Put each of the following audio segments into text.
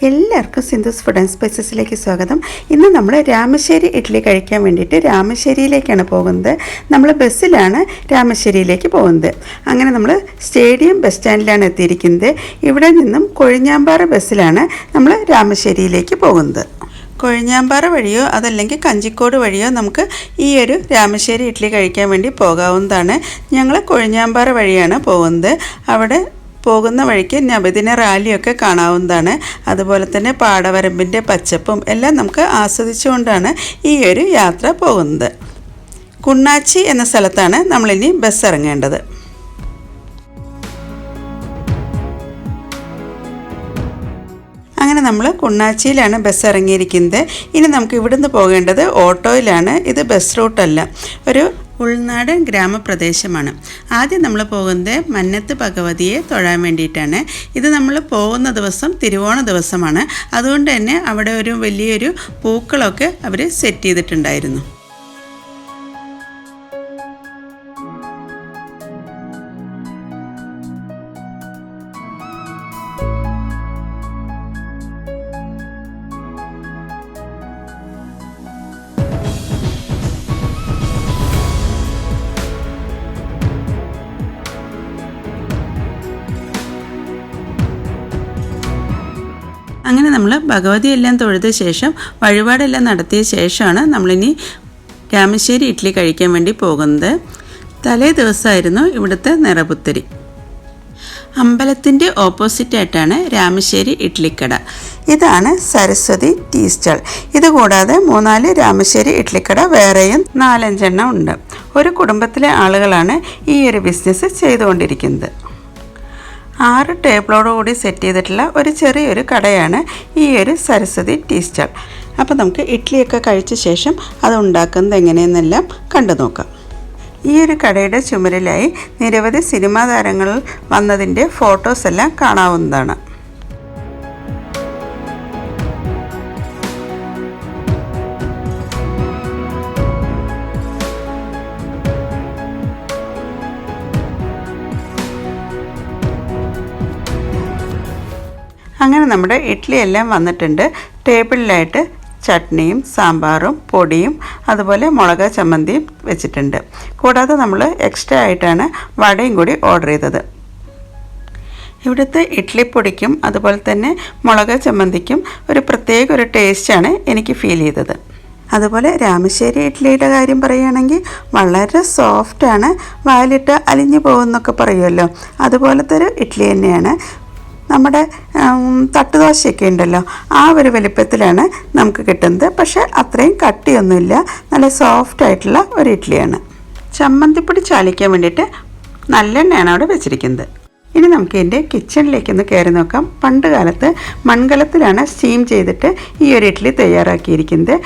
എല്ലാവർക്കും Sindhu's food and സ്പൈസസിലേക്ക് സ്വാഗതം. ഇന്ന് നമ്മൾ രാമശ്ശേരി ഇഡ്ഡലി കഴിക്കാൻ വേണ്ടിയിട്ട് രാമശ്ശേരിയിലേക്കാണ് പോകുന്നത്. നമ്മൾ ബസ്സിലാണ് രാമശ്ശേരിയിലേക്ക് പോകുന്നത്. അങ്ങനെ നമ്മൾ സ്റ്റേഡിയം ബസ് സ്റ്റാൻഡിലാണ് എത്തിയിരിക്കുന്നത്. ഇവിടെ നിന്നും കൊഴിഞ്ഞാമ്പാറ ബസ്സിലാണ് നമ്മൾ രാമശ്ശേരിയിലേക്ക് പോകുന്നത്. കൊഴിഞ്ഞാമ്പാറ വഴിയോ അതല്ലെങ്കിൽ കഞ്ചിക്കോട് വഴിയോ നമുക്ക് ഈ ഒരു രാമശ്ശേരി ഇഡ്ഡലി കഴിക്കാൻ വേണ്ടി പോകാവുന്നതാണ്. ഞങ്ങൾ കൊഴിഞ്ഞാമ്പാറ വഴിയാണ് പോകുന്നത്. അവിടെ പോകുന്ന വഴിക്ക് നബിദിന റാലിയൊക്കെ കാണാവുന്നതാണ്. അതുപോലെ തന്നെ പാടവരമ്പിൻ്റെ പച്ചപ്പും എല്ലാം നമുക്ക് ആസ്വദിച്ചുകൊണ്ടാണ് ഈ ഒരു യാത്ര പോകുന്നത്. കുണ്ണാച്ചി എന്ന സ്ഥലത്താണ് നമ്മളിനി ബസ് ഇറങ്ങേണ്ടത്. അങ്ങനെ നമ്മൾ കുണ്ണാച്ചിയിലാണ് ബസ് ഇറങ്ങിയിരിക്കുന്നത്. ഇനി നമുക്ക് ഇവിടുന്ന് പോകേണ്ടത് ഓട്ടോയിലാണ്. ഇത് ബസ് റൂട്ടല്ല, ഒരു ഉൾനാടൻ ഗ്രാമപ്രദേശമാണ്. ആദ്യം നമ്മൾ പോകുന്നത് മന്നത്ത് ഭഗവതിയെ തൊഴാൻ വേണ്ടിയിട്ടാണ്. ഇത് നമ്മൾ പോകുന്ന ദിവസം തിരുവോണ ദിവസമാണ്. അതുകൊണ്ട് തന്നെ അവിടെ ഒരു വലിയൊരു പൂക്കളൊക്കെ അവർ സെറ്റ് ചെയ്തിട്ടുണ്ടായിരുന്നു. അങ്ങനെ നമ്മൾ ഭഗവതിയെല്ലാം തൊഴുത ശേഷം വഴിപാടെല്ലാം നടത്തിയ ശേഷമാണ് നമ്മളിനി രാമശ്ശേരി ഇഡ്ഡലി കഴിക്കാൻ വേണ്ടി പോകുന്നത്. തലേ ദിവസമായിരുന്നു ഇവിടുത്തെ നിറപുത്തരി. അമ്പലത്തിൻ്റെ ഓപ്പോസിറ്റായിട്ടാണ് രാമശ്ശേരി ഇഡ്ഡലിക്കട. ഇതാണ് സരസ്വതി ടീ സ്റ്റാൾ. ഇതുകൂടാതെ 3-4 രാമശ്ശേരി ഇഡ്ഡലിക്കട വേറെയും 4-5 ഉണ്ട്. ഒരു കുടുംബത്തിലെ ആളുകളാണ് ഈ ഒരു ബിസിനസ് ചെയ്തുകൊണ്ടിരിക്കുന്നത്. 6 ടേബിളോടുകൂടി സെറ്റ് ചെയ്തിട്ടുള്ള ഒരു ചെറിയൊരു കടയാണ് ഈ ഒരു സരസ്വതി ടീ സ്റ്റാൾ. അപ്പോൾ നമുക്ക് ഇഡ്ഡലിയൊക്കെ കഴിച്ച ശേഷം അത് ഉണ്ടാക്കുന്നത് എങ്ങനെയെന്നെല്ലാം കണ്ടു നോക്കാം. ഈ ഒരു കടയുടെ ചുമരിലായി നിരവധി സിനിമാ താരങ്ങൾ വന്നതിൻ്റെ ഫോട്ടോസ് എല്ലാം കാണാവുന്നതാണ്. അങ്ങനെ നമ്മുടെ ഇഡ്ഡലി എല്ലാം വന്നിട്ടുണ്ട്. ടേബിളിലായിട്ട് ചട്നിയും സാമ്പാറും പൊടിയും അതുപോലെ മുളക് ചമ്മന്തിയും വെച്ചിട്ടുണ്ട്. കൂടാതെ നമ്മൾ എക്സ്ട്രാ ആയിട്ടാണ് വടയും കൂടി ഓർഡർ ചെയ്തത്. ഇവിടുത്തെ ഇഡ്ഡലിപ്പൊടിക്കും അതുപോലെ തന്നെ മുളക് ചമ്മന്തിക്കും ഒരു പ്രത്യേക ഒരു ടേസ്റ്റാണ് എനിക്ക് ഫീൽ ചെയ്തത്. അതുപോലെ രാമശ്ശേരി ഇഡ്ഡലിയുടെ കാര്യം പറയുകയാണെങ്കിൽ വളരെ സോഫ്റ്റാണ്. വായിലിട്ട് അലിഞ്ഞു പോകുമെന്നൊക്കെ പറയുമല്ലോ, അതുപോലത്തെ ഒരു ഇഡ്ഡലി തന്നെയാണ്. നമ്മുടെ തട്ടുദോശയൊക്കെ ഉണ്ടല്ലോ, ആ ഒരു വലിപ്പത്തിലാണ് നമുക്ക് കിട്ടുന്നത്. പക്ഷേ അത്രയും കട്ടിയൊന്നുമില്ല, നല്ല സോഫ്റ്റ് ആയിട്ടുള്ള ഒരു ഇഡ്ഡലിയാണ്. ചമ്മന്തിപ്പൊടി ചാലിക്കാൻ വേണ്ടിയിട്ട് നല്ലെണ്ണയാണ് അവിടെ വെച്ചിരിക്കുന്നത്. ഇനി നമുക്ക് എൻ്റെ കിച്ചണിലേക്കൊന്ന് കയറി നോക്കാം. പണ്ട് കാലത്ത് മൺകലത്തിലാണ് സ്റ്റീം ചെയ്തിട്ട് ഈ ഒരു ഇഡ്ഡലി തയ്യാറാക്കിയിരിക്കുന്നത്.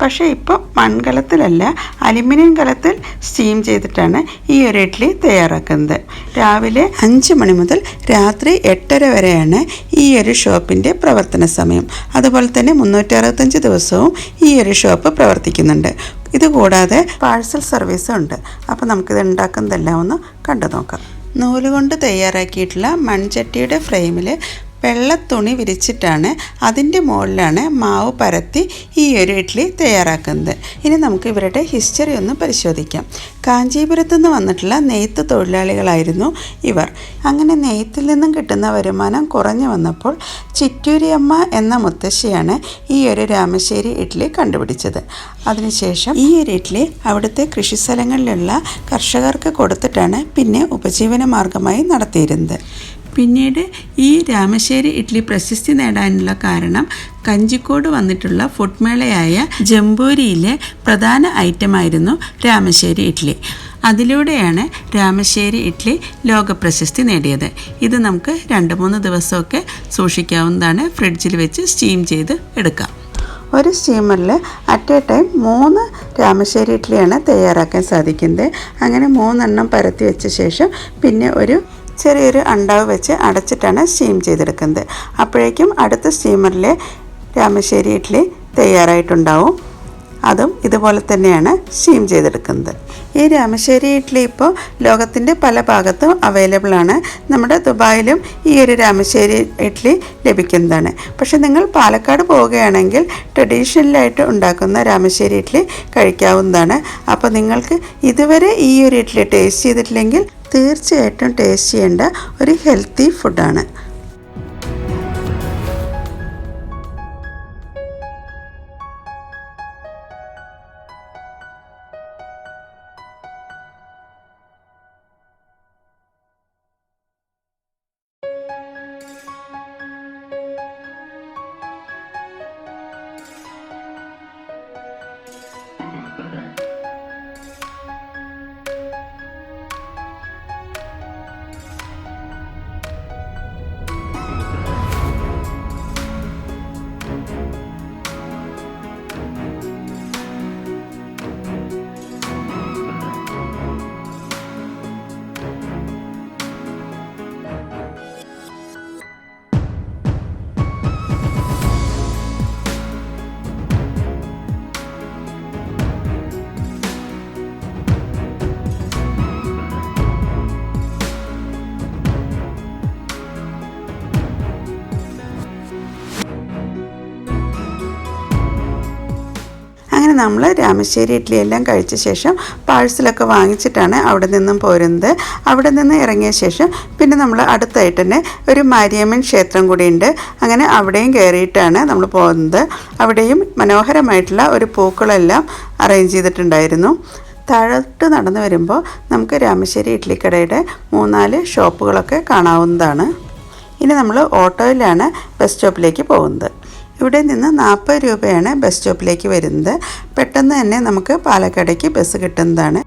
പക്ഷേ ഇപ്പോൾ മൺകലത്തിലല്ല, അലുമിനിയം കലത്തിൽ സ്റ്റീം ചെയ്തിട്ടാണ് ഈ ഒരു ഇഡ്ഡലി തയ്യാറാക്കുന്നത്. രാവിലെ 5 മണി മുതൽ രാത്രി 8:30 വരെയാണ് ഈ ഒരു ഷോപ്പിൻ്റെ പ്രവർത്തന സമയം. അതുപോലെ തന്നെ 365 ദിവസവും ഈ ഒരു ഷോപ്പ് പ്രവർത്തിക്കുന്നുണ്ട്. ഇതുകൂടാതെ പാഴ്സൽ സർവീസും ഉണ്ട്. അപ്പോൾ നമുക്കിത് ഉണ്ടാക്കുന്നതെല്ലാം ഒന്ന് കണ്ടു നോക്കാം. നൂലുകൊണ്ട് തയ്യാറാക്കിയിട്ടുള്ള മൺചട്ടിയുടെ ഫ്രെയിമിൽ വെള്ളത്തുണി വിരിച്ചിട്ടാണ് അതിൻ്റെ മുകളിലാണ് മാവ് പരത്തി ഈ ഒരു ഇഡ്ഡലി തയ്യാറാക്കുന്നത്. ഇനി നമുക്ക് ഇവരുടെ ഹിസ്റ്ററി ഒന്ന് പരിശോധിക്കാം. കാഞ്ചീപുരത്തു നിന്ന് വന്നിട്ടുള്ള നെയ്ത്ത് തൊഴിലാളികളായിരുന്നു ഇവർ. അങ്ങനെ നെയ്ത്തിൽ നിന്നും കിട്ടുന്ന വരുമാനം കുറഞ്ഞു വന്നപ്പോൾ ചിറ്റൂരിയമ്മ എന്ന മുത്തശ്ശിയാണ് ഈ ഒരു രാമശ്ശേരി ഇഡ്ഡലി കണ്ടുപിടിച്ചത്. അതിനുശേഷം ഈ ഒരു ഇഡ്ഡലി അവിടുത്തെ കൃഷിസ്ഥലങ്ങളിലുള്ള കർഷകർക്ക് കൊടുത്തിട്ടാണ് പിന്നെ ഉപജീവന മാർഗമായി നടത്തിയിരുന്നത്. പിന്നീട് ഈ രാമശ്ശേരി ഇഡ്ഡലി പ്രശസ്തി നേടാനുള്ള കാരണം കഞ്ചിക്കോട് വന്നിട്ടുള്ള ഫുഡ് മേളയായ ജംബൂരിയിലെ പ്രധാന ഐറ്റമായിരുന്നു രാമശ്ശേരി ഇഡ്ഡലി. അതിലൂടെയാണ് രാമശ്ശേരി ഇഡ്ഡലി ലോക പ്രശസ്തി നേടിയത്. ഇത് നമുക്ക് 2-3 ദിവസമൊക്കെ സൂക്ഷിക്കാവുന്നതാണ്. ഫ്രിഡ്ജിൽ വെച്ച് സ്റ്റീം ചെയ്ത് എടുക്കാം. ഒരു സ്റ്റീമറിൽ അറ്റ് എ ടൈം 3 രാമശ്ശേരി ഇഡ്ഡലിയാണ് തയ്യാറാക്കാൻ സാധിക്കുന്നത്. അങ്ങനെ 3 പരത്തി വെച്ച ശേഷം പിന്നെ ഒരു ചെറിയൊരു അണ്ടാവ് വെച്ച് അടച്ചിട്ടാണ് സ്റ്റീം ചെയ്തെടുക്കുന്നത്. അപ്പോഴേക്കും അടുത്ത സ്റ്റീമറിലെ രാമശ്ശേരി ഇഡ്ഡലി തയ്യാറായിട്ടുണ്ടാവും. അതും ഇതുപോലെ തന്നെയാണ് സ്റ്റീം ചെയ്തെടുക്കുന്നത്. ഈ രാമശ്ശേരി ഇഡ്ഡലി ഇപ്പോൾ ലോകത്തിൻ്റെ പല ഭാഗത്തും അവൈലബിൾ ആണ്. നമ്മുടെ ദുബായിലും ഈ ഒരു രാമശ്ശേരി ഇഡ്ഡലി ലഭിക്കുന്നതാണ്. പക്ഷെ നിങ്ങൾ പാലക്കാട് പോവുകയാണെങ്കിൽ ട്രഡീഷണലായിട്ട് ഉണ്ടാക്കുന്ന രാമശ്ശേരി ഇഡ്ഡലി കഴിക്കാവുന്നതാണ്. അപ്പോൾ നിങ്ങൾക്ക് ഇതുവരെ ഈ ഒരു ഇഡ്ഡലി ടേസ്റ്റ് ചെയ്തിട്ടില്ലെങ്കിൽ തീർച്ചയായിട്ടും ടേസ്റ്റ് ചെയ്യേണ്ട ഒരു ഹെൽത്തി ഫുഡാണ്. അങ്ങനെ നമ്മൾ രാമശ്ശേരി ഇഡ്ഡലി എല്ലാം കഴിച്ച ശേഷം പാഴ്സലൊക്കെ വാങ്ങിച്ചിട്ടാണ് അവിടെ നിന്നും പോരുന്നത്. അവിടെ നിന്ന് ഇറങ്ങിയ ശേഷം പിന്നെ നമ്മൾ അടുത്തായിട്ട് തന്നെ ഒരു മാരിയമ്മൻ ക്ഷേത്രം കൂടിയുണ്ട്. അങ്ങനെ അവിടെയും കയറിയിട്ടാണ് നമ്മൾ പോകുന്നത്. അവിടെയും മനോഹരമായിട്ടുള്ള ഒരു പൂക്കളെല്ലാം അറേഞ്ച് ചെയ്തിട്ടുണ്ടായിരുന്നു. താഴോട്ട് നടന്നു വരുമ്പോൾ നമുക്ക് രാമശ്ശേരി ഇഡ്ഡലിക്കടയുടെ 3-4 ഷോപ്പുകളൊക്കെ കാണാവുന്നതാണ്. ഇനി നമ്മൾ ഓട്ടോയിലാണ് ബസ് സ്റ്റോപ്പിലേക്ക് പോകുന്നത്. ഇവിടെ നിന്ന് 40 രൂപയാണ് ബസ് സ്റ്റോപ്പിലേക്ക് വരുന്നത്. പെട്ടെന്ന് തന്നെ നമുക്ക് പാലക്കാടേക്ക് ബസ് കിട്ടുന്നതാണ്.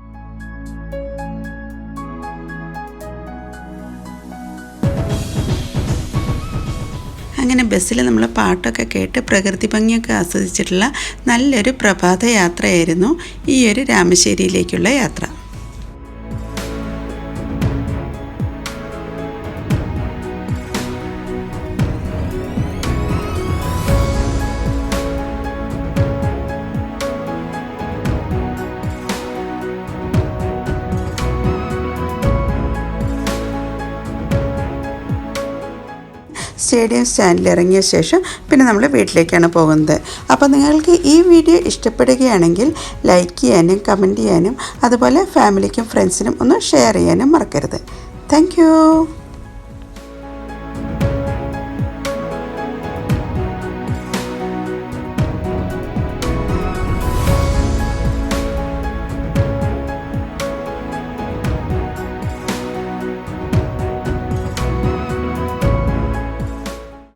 അങ്ങനെ ബസ്സിൽ നമ്മൾ പാട്ടൊക്കെ കേട്ട് പ്രകൃതി ഭംഗിയൊക്കെ ആസ്വദിച്ചിട്ടുള്ള നല്ലൊരു പ്രഭാത യാത്രയായിരുന്നു ഈ ഒരു രാമശ്ശേരിയിലേക്കുള്ള യാത്ര. സ്റ്റേഡിയം സ്റ്റാൻഡിൽ ഇറങ്ങിയ ശേഷം പിന്നെ നമ്മൾ വീട്ടിലേക്കാണ് പോകുന്നത്. അപ്പോൾ നിങ്ങൾക്ക് ഈ വീഡിയോ ഇഷ്ടപ്പെടുകയാണെങ്കിൽ ലൈക്ക് ചെയ്യാനും കമൻറ്റ് ചെയ്യാനും അതുപോലെ ഫാമിലിക്കും ഫ്രണ്ട്സിനും ഒന്ന് ഷെയർ ചെയ്യാനും മറക്കരുത്. താങ്ക്